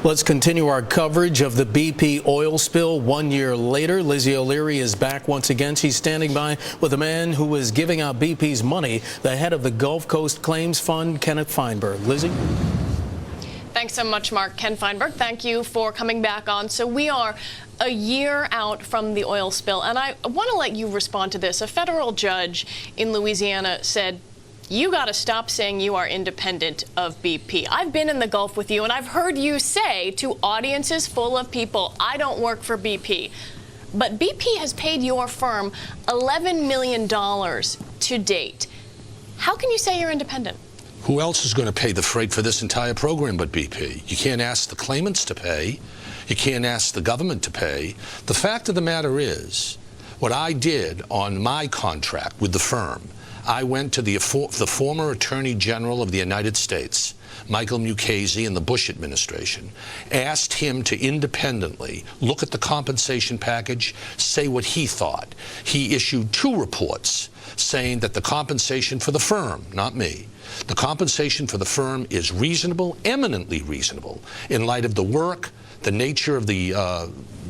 Let's continue our coverage of the BP oil spill 1 year later. Lizzie O'Leary is back once again. She's standing by with a man who was giving out BP's money, the head of the Gulf Coast Claims Fund, Kenneth Feinberg. Lizzie? Thanks so much, Mark. Ken Feinberg, thank you for coming back on. So we are a year out from the oil spill, and I want to let you respond to this. A federal judge in Louisiana said, you got to stop saying you are independent of BP. I've been in the Gulf with you, and I've heard you say to audiences full of people, I don't work for BP. But BP has paid your firm $11 million to date. How can you say you're independent? Who else is going to pay the freight for this entire program but BP? You can't ask the claimants to pay. You can't ask the government to pay. The fact of the matter is, what I did on my contract with the firm, I went to the former Attorney General of the United States, Michael Mukasey, in the Bush administration, asked him to independently look at the compensation package, say what he thought. He issued 2 reports saying that the compensation for the firm, not me, the compensation for the firm is reasonable, eminently reasonable, in light of the work, the nature of the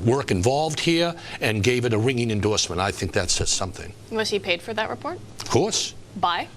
work involved here, and gave it a ringing endorsement. I think that says something. Was he paid for that report? Of course. By?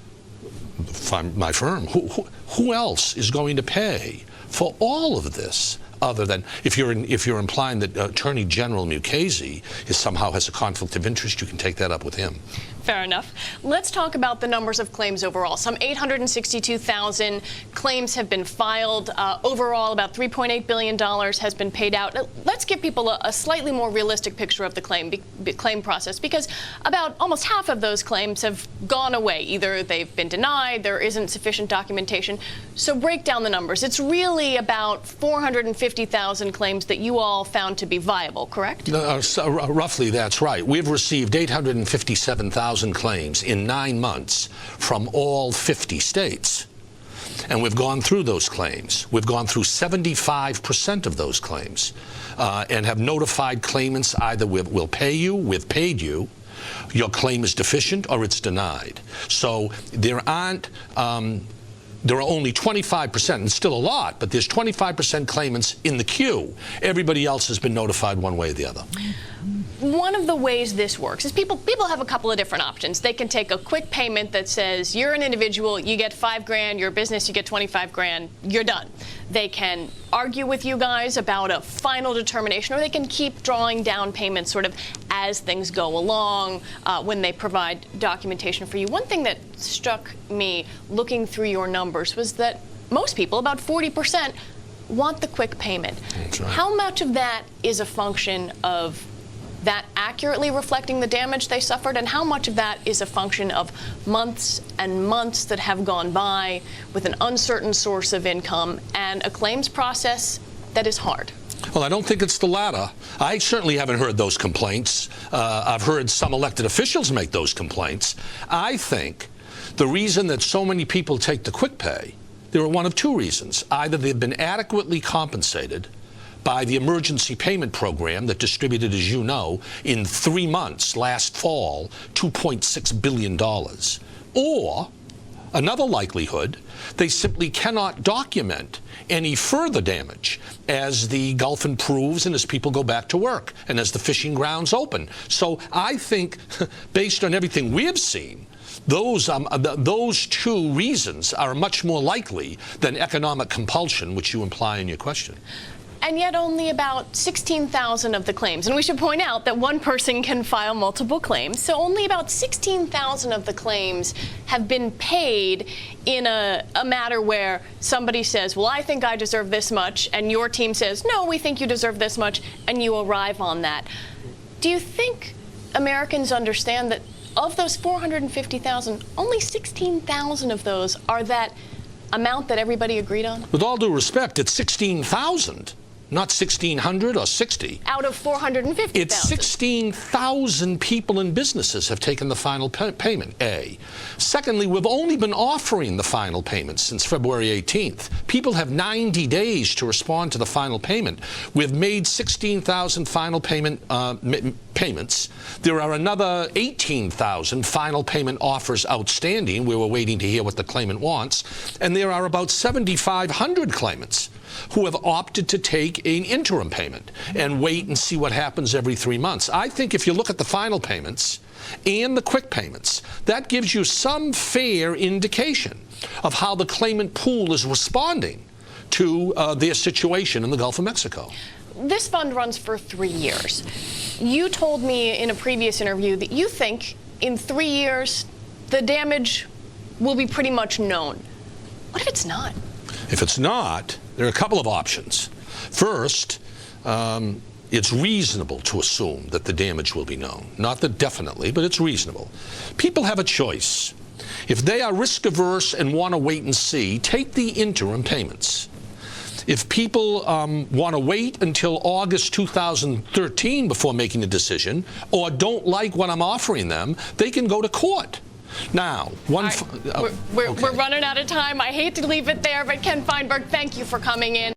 My firm. Who else is going to pay for all of this? Other than, if you're implying that Attorney General Mukasey somehow has a conflict of interest, you can take that up with him. Fair enough. Let's talk about the numbers of claims overall. Some 862,000 claims have been filed. Overall, about $3.8 billion has been paid out. Let's give people a slightly more realistic picture of the claim process, because about almost half of those claims have gone away. Either they've been denied, there isn't sufficient documentation. So break down the numbers. It's really about 450,000 claims that you all found to be viable, correct? Roughly, that's right. We've received 857,000 claims in 9 months from all 50 states. And we've gone through those claims. We've gone through 75% of those claims and have notified claimants either we'll pay you, we've paid you, your claim is deficient, or it's denied. So there aren't there are only 25%, and still a lot, but there's 25% claimants in the queue. Everybody else has been notified one way or the other. One of the ways this works is people have a couple of different options. They can take a quick payment that says, you're an individual, you get $5 grand, you're a business, you get 25 grand, you're done. They can argue with you guys about a final determination, or they can keep drawing down payments sort of as things go along when they provide documentation for you. One thing that struck me looking through your numbers was that most people, about 40%, want the quick payment. That's right. How much of that is a function of that accurately reflecting the damage they suffered, and how much of that is a function of months and months that have gone by with an uncertain source of income and a claims process that is hard? Well, I don't think it's the latter. I certainly haven't heard those complaints. I've heard some elected officials make those complaints. I think the reason that so many people take the quick pay, there are one of 2 reasons. Either they've been adequately compensated by the emergency payment program that distributed, as you know, in 3 months last fall, $2.6 billion. Or, another likelihood, they simply cannot document any further damage as the Gulf improves and as people go back to work and as the fishing grounds open. So I think, based on everything we have seen, those 2 reasons are much more likely than economic compulsion, which you imply in your question. And yet only about 16,000 of the claims, and we should point out that one person can file multiple claims, so only about 16,000 of the claims have been paid in a matter where somebody says, well, I think I deserve this much, and your team says, no, we think you deserve this much, and you arrive on that. Do you think Americans understand that of those 450,000, only 16,000 of those are that amount that everybody agreed on? With all due respect, it's 16,000. Not 1,600 or 60. Out of 450,000. It's 16,000 people and businesses have taken the final payment, A. Secondly, we've only been offering the final payment since February 18th. People have 90 days to respond to the final payment. We've made 16,000 final payment payments. There are another 18,000 final payment offers outstanding. We were waiting to hear what the claimant wants. And there are about 7,500 claimants who have opted to take an interim payment and wait and see what happens every 3 months. I think if you look at the final payments and the quick payments, that gives you some fair indication of how the claimant pool is responding to their situation in the Gulf of Mexico. This fund runs for 3 years. You told me in a previous interview that you think in 3 years the damage will be pretty much known. What if it's not? If it's not, there are a couple of options. First, it's reasonable to assume that the damage will be known. Not that definitely, but it's reasonable. People have a choice. If they are risk averse and want to wait and see, take the interim payments. If people want to wait until August 2013 before making a decision, or don't like what I'm offering them, they can go to court. Now, we're running out of time. I hate to leave it there, but Ken Feinberg, thank you for coming in.